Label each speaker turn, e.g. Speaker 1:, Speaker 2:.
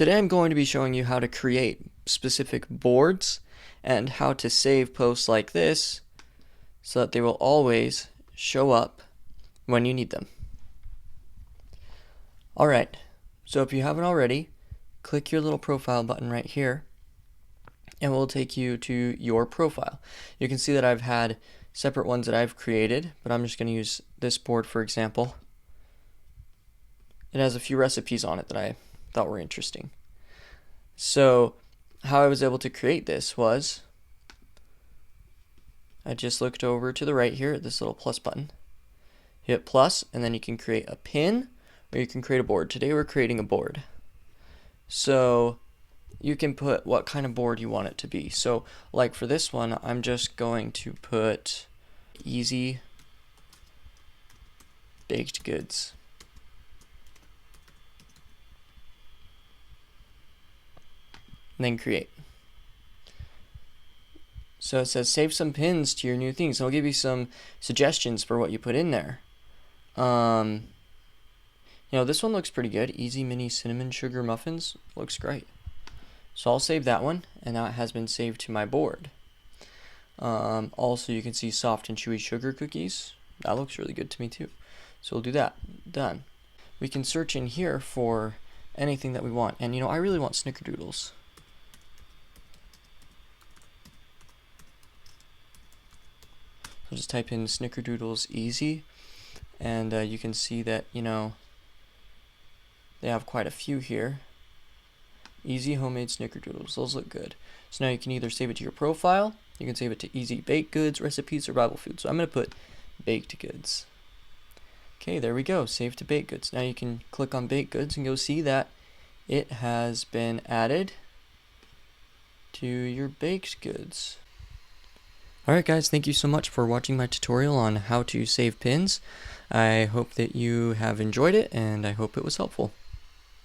Speaker 1: Today I'm going to be showing you how to create specific boards and how to save posts like this so that they will always show up when you need them. Alright, so if you haven't already, click your little profile button right here and it will take you to your profile. You can see that I've had separate ones that I've created, but I'm just going to use this board for example. It has a few recipes on it that I thought were interesting. So how I was able to create this was I just looked over to the right here at this little plus button, hit plus, and then you can create a pin or you can create a board. Today we're creating a board. So you can put what kind of board you want it to be. So like for this one, I'm just going to put easy baked goods. And then create. So it says save some pins to your new things. So I'll give you some suggestions for what you put in there. This one looks pretty good. Easy mini cinnamon sugar muffins looks great. So I'll save that one, and now it has been saved to my board. Also, you can see soft and chewy sugar cookies. That looks really good to me too. So we'll do that. Done. We can search in here for anything that we want, and I really want snickerdoodles. I'll just type in snickerdoodles easy, and you can see that they have quite a few here. Easy homemade snickerdoodles, those look good. So now you can either save it to your profile, you can save it to easy baked goods, recipes, survival food. So I'm going to put baked goods. Okay, there we go, save to baked goods. Now you can click on baked goods and go see that it has been added to your baked goods. Alright guys, thank you so much for watching my tutorial on how to save pins. I hope that you have enjoyed it and I hope it was helpful.